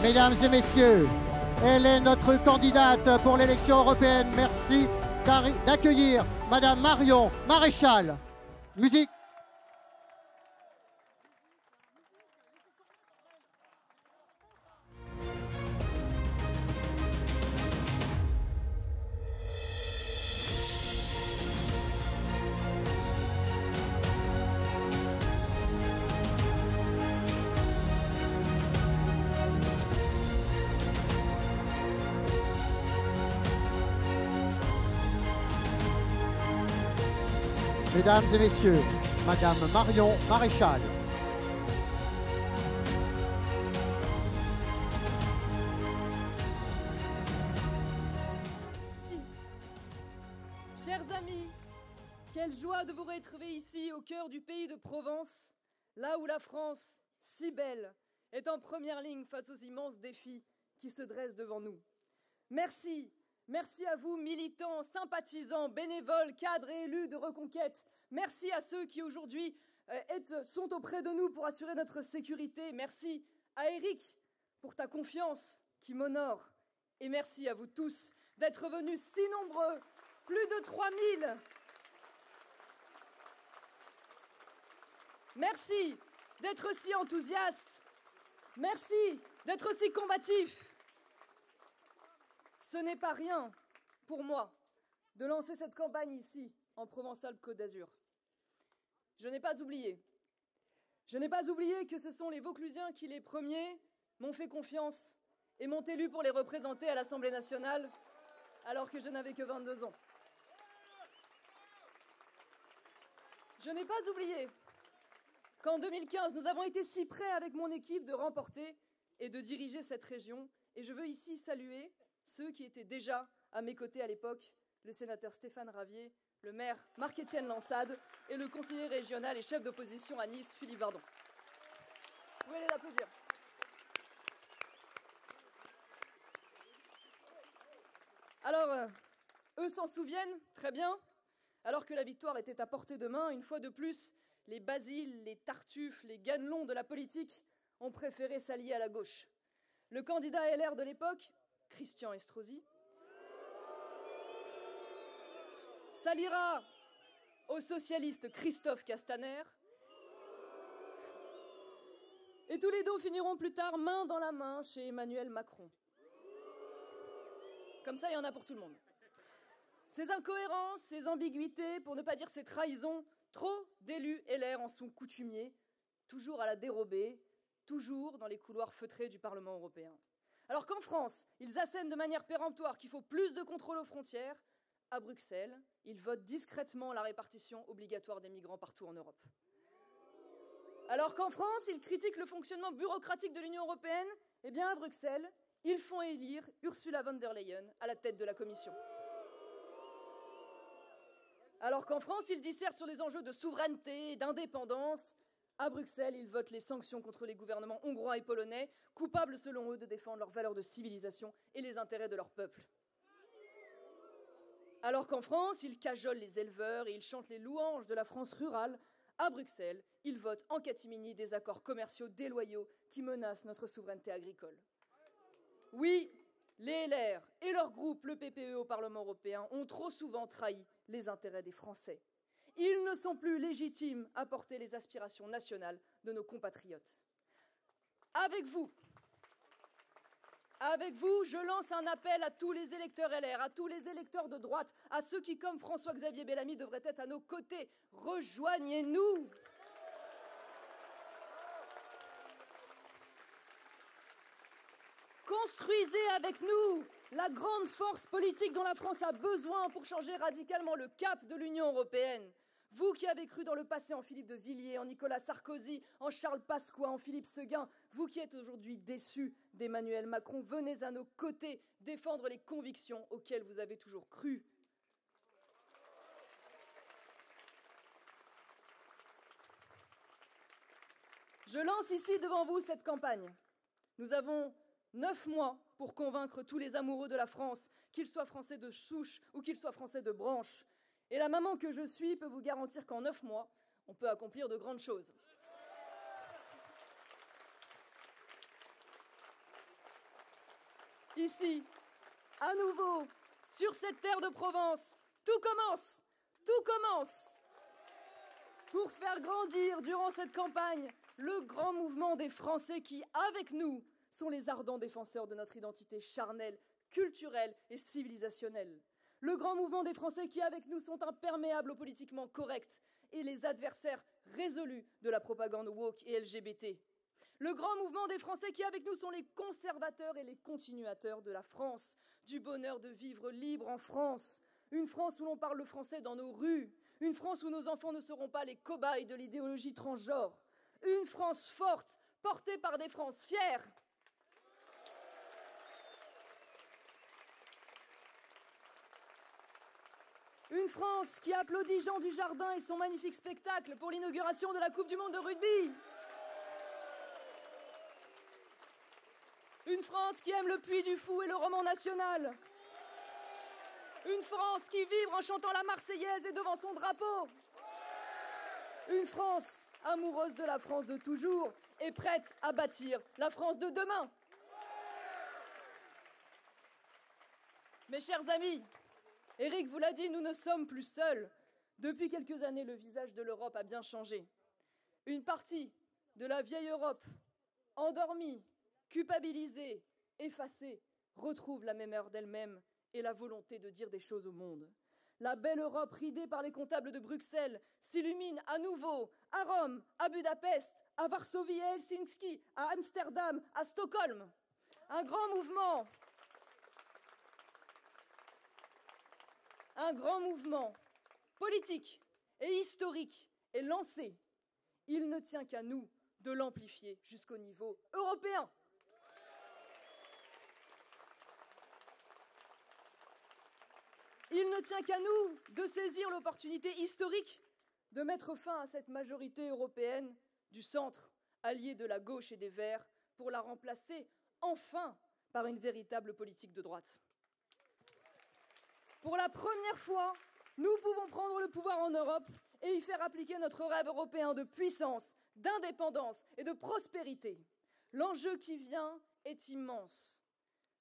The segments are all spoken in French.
Mesdames et messieurs, elle est notre candidate pour l'élection européenne. Merci d'accueillir Madame Marion Maréchal. Musique. Mesdames et messieurs, Madame Marion Maréchal. Chers amis, quelle joie de vous retrouver ici au cœur du pays de Provence, là où la France, si belle, est en première ligne face aux immenses défis qui se dressent devant nous. Merci. Merci à vous, militants, sympathisants, bénévoles, cadres et élus de Reconquête. Merci à ceux qui aujourd'hui sont auprès de nous pour assurer notre sécurité. Merci à Éric pour ta confiance qui m'honore. Et merci à vous tous d'être venus si nombreux, plus de 3000. Merci d'être si enthousiastes. Merci d'être si combatifs. Ce n'est pas rien pour moi de lancer cette campagne ici, en Provence-Alpes-Côte d'Azur. Je n'ai pas oublié. Je n'ai pas oublié que ce sont les Vauclusiens qui, les premiers, m'ont fait confiance et m'ont élu pour les représenter à l'Assemblée nationale, alors que je n'avais que 22 ans. Je n'ai pas oublié qu'en 2015, nous avons été si près avec mon équipe de remporter et de diriger cette région. Et je veux ici saluer ceux qui étaient déjà à mes côtés à l'époque, le sénateur Stéphane Ravier, le maire Marc-Étienne Lansade et le conseiller régional et chef d'opposition à Nice, Philippe Vardon. Vous pouvez les applaudir. Alors, eux s'en souviennent, très bien, alors que la victoire était à portée de main, une fois de plus, les Basile, les Tartuffe, les Ganelon de la politique ont préféré s'allier à la gauche. Le candidat LR de l'époque, Christian Estrosi, s'alliera au socialiste Christophe Castaner, et tous les deux finiront plus tard main dans la main chez Emmanuel Macron. Comme ça, il y en a pour tout le monde. Ces incohérences, ces ambiguïtés, pour ne pas dire ces trahisons, trop d'élus LR en sont coutumiers, toujours à la dérobée, toujours dans les couloirs feutrés du Parlement européen. Alors qu'en France, ils assènent de manière péremptoire qu'il faut plus de contrôle aux frontières, à Bruxelles, ils votent discrètement la répartition obligatoire des migrants partout en Europe. Alors qu'en France, ils critiquent le fonctionnement bureaucratique de l'Union européenne, eh bien à Bruxelles, ils font élire Ursula von der Leyen à la tête de la Commission. Alors qu'en France, ils dissertent sur les enjeux de souveraineté et d'indépendance, à Bruxelles, ils votent les sanctions contre les gouvernements hongrois et polonais, coupables selon eux de défendre leurs valeurs de civilisation et les intérêts de leur peuple. Alors qu'en France, ils cajolent les éleveurs et ils chantent les louanges de la France rurale, à Bruxelles, ils votent en catimini des accords commerciaux déloyaux qui menacent notre souveraineté agricole. Oui, les LR et leur groupe, le PPE au Parlement européen, ont trop souvent trahi les intérêts des Français. Ils ne sont plus légitimes à porter les aspirations nationales de nos compatriotes. Avec vous, je lance un appel à tous les électeurs LR, à tous les électeurs de droite, à ceux qui, comme François-Xavier Bellamy, devraient être à nos côtés. Rejoignez-nous! Construisez avec nous la grande force politique dont la France a besoin pour changer radicalement le cap de l'Union européenne. Vous qui avez cru dans le passé en Philippe de Villiers, en Nicolas Sarkozy, en Charles Pasqua, en Philippe Seguin, vous qui êtes aujourd'hui déçus d'Emmanuel Macron, venez à nos côtés défendre les convictions auxquelles vous avez toujours cru. Je lance ici devant vous cette campagne. Nous avons 9 mois pour convaincre tous les amoureux de la France, qu'ils soient français de souche ou qu'ils soient français de branche. Et la maman que je suis peut vous garantir qu'en 9 mois, on peut accomplir de grandes choses. Ici, à nouveau, sur cette terre de Provence, tout commence pour faire grandir durant cette campagne le grand mouvement des Français qui, avec nous, sont les ardents défenseurs de notre identité charnelle, culturelle et civilisationnelle. Le grand mouvement des Français qui, avec nous, sont imperméables au politiquement correct et les adversaires résolus de la propagande woke et LGBT. Le grand mouvement des Français qui, avec nous, sont les conservateurs et les continuateurs de la France, du bonheur de vivre libre en France, une France où l'on parle le français dans nos rues, une France où nos enfants ne seront pas les cobayes de l'idéologie transgenre, une France forte, portée par des Français fiers. Une France qui applaudit Jean Dujardin et son magnifique spectacle pour l'inauguration de la Coupe du monde de rugby. Une France qui aime le Puy du Fou et le roman national. Une France qui vibre en chantant la Marseillaise et devant son drapeau. Une France amoureuse de la France de toujours et prête à bâtir la France de demain. Mes chers amis, Éric vous l'a dit, nous ne sommes plus seuls. Depuis quelques années, le visage de l'Europe a bien changé. Une partie de la vieille Europe, endormie, culpabilisée, effacée, retrouve la mémoire d'elle-même et la volonté de dire des choses au monde. La belle Europe, ridée par les comptables de Bruxelles, s'illumine à nouveau à Rome, à Budapest, à Varsovie, à Helsinki, à Amsterdam, à Stockholm. Un grand mouvement politique et historique est lancé. Il ne tient qu'à nous de l'amplifier jusqu'au niveau européen. Il ne tient qu'à nous de saisir l'opportunité historique de mettre fin à cette majorité européenne du centre, alliée de la gauche et des Verts, pour la remplacer enfin par une véritable politique de droite. Pour la première fois, nous pouvons prendre le pouvoir en Europe et y faire appliquer notre rêve européen de puissance, d'indépendance et de prospérité. L'enjeu qui vient est immense.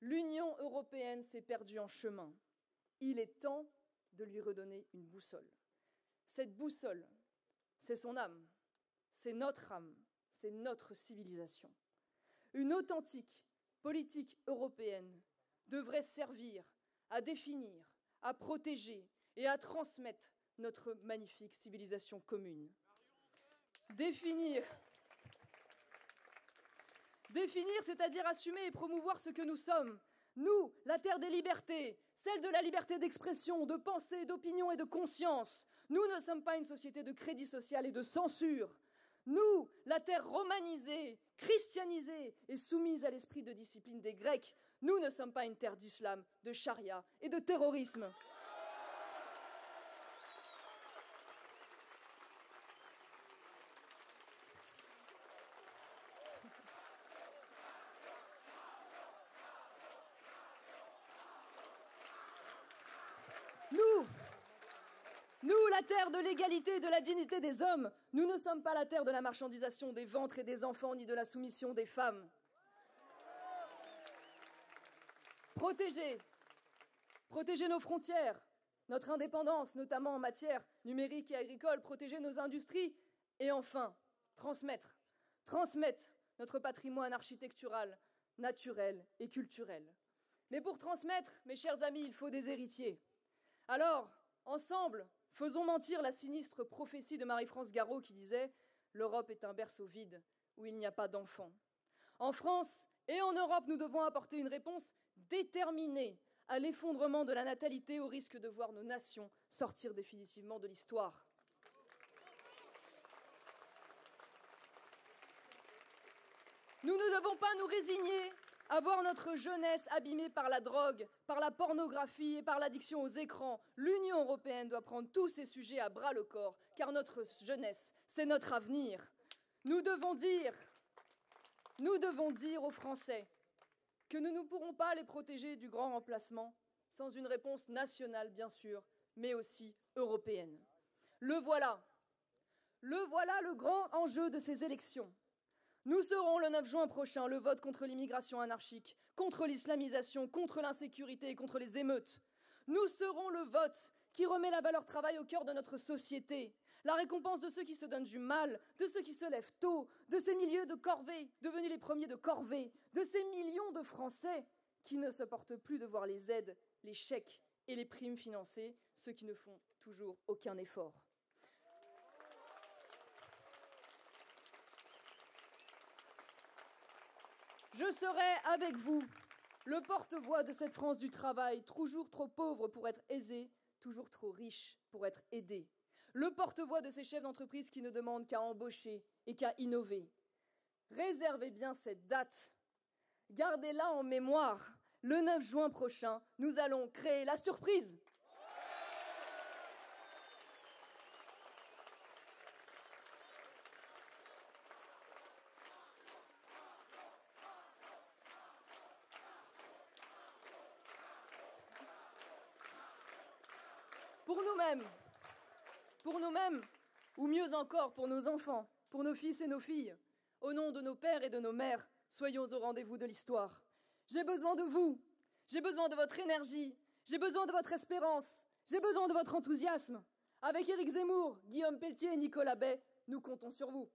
L'Union européenne s'est perdue en chemin. Il est temps de lui redonner une boussole. Cette boussole, c'est son âme, c'est notre civilisation. Une authentique politique européenne devrait servir à définir, à protéger et à transmettre notre magnifique civilisation commune. Définir, c'est-à-dire assumer et promouvoir ce que nous sommes. Nous, la terre des libertés, celle de la liberté d'expression, de pensée, d'opinion et de conscience. Nous ne sommes pas une société de crédit social et de censure. Nous, la terre romanisée, christianisée et soumise à l'esprit de discipline des Grecs. Nous ne sommes pas une terre d'islam, de charia et de terrorisme. Nous, la terre de l'égalité et de la dignité des hommes, nous ne sommes pas la terre de la marchandisation des ventres et des enfants, ni de la soumission des femmes. Protéger nos frontières, notre indépendance, notamment en matière numérique et agricole, protéger nos industries, et enfin, transmettre notre patrimoine architectural, naturel et culturel. Mais pour transmettre, mes chers amis, il faut des héritiers. Alors, ensemble, faisons mentir la sinistre prophétie de Marie-France Garot qui disait « L'Europe est un berceau vide où il n'y a pas d'enfants ». En France et en Europe, nous devons apporter une réponse déterminée à l'effondrement de la natalité au risque de voir nos nations sortir définitivement de l'histoire. Nous ne devons pas nous résigner à voir notre jeunesse abîmée par la drogue, par la pornographie et par l'addiction aux écrans. L'Union européenne doit prendre tous ces sujets à bras-le-corps, car notre jeunesse, c'est notre avenir. Nous devons dire aux Français que nous ne pourrons pas les protéger du grand remplacement sans une réponse nationale, bien sûr, mais aussi européenne. Le voilà le grand enjeu de ces élections. Nous serons le 9 juin prochain le vote contre l'immigration anarchique, contre l'islamisation, contre l'insécurité et contre les émeutes. Nous serons le vote qui remet la valeur travail au cœur de notre société, la récompense de ceux qui se donnent du mal, de ceux qui se lèvent tôt, de ces milieux de corvée, devenus les premiers de corvée, de ces millions de Français qui ne supportent plus de voir les aides, les chèques et les primes financer ceux qui ne font toujours aucun effort. Je serai avec vous, le porte-voix de cette France du travail, toujours trop pauvre pour être aisée, toujours trop riche pour être aidée. Le porte-voix de ces chefs d'entreprise qui ne demandent qu'à embaucher et qu'à innover. Réservez bien cette date. Gardez-la en mémoire. Le 9 juin prochain, nous allons créer la surprise. Pour nous-mêmes, ou mieux encore pour nos enfants, pour nos fils et nos filles. Au nom de nos pères et de nos mères, soyons au rendez-vous de l'histoire. J'ai besoin de vous, j'ai besoin de votre énergie, j'ai besoin de votre espérance, j'ai besoin de votre enthousiasme. Avec Éric Zemmour, Guillaume Pelletier et Nicolas Bay, nous comptons sur vous.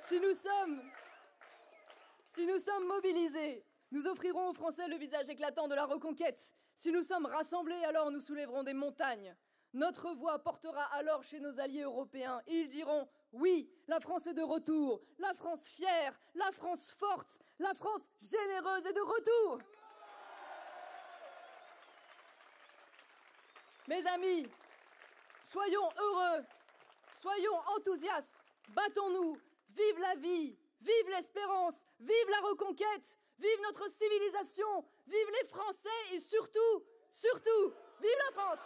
Si nous sommes mobilisés, nous offrirons aux Français le visage éclatant de la reconquête. Si nous sommes rassemblés, alors nous soulèverons des montagnes. Notre voix portera alors chez nos alliés européens. Ils diront « Oui, la France est de retour, la France fière, la France forte, la France généreuse est de retour !» Mes amis, soyons heureux, soyons enthousiastes, battons-nous. Vive la vie, vive l'espérance, vive la reconquête, vive notre civilisation, vive les Français et surtout, vive la France!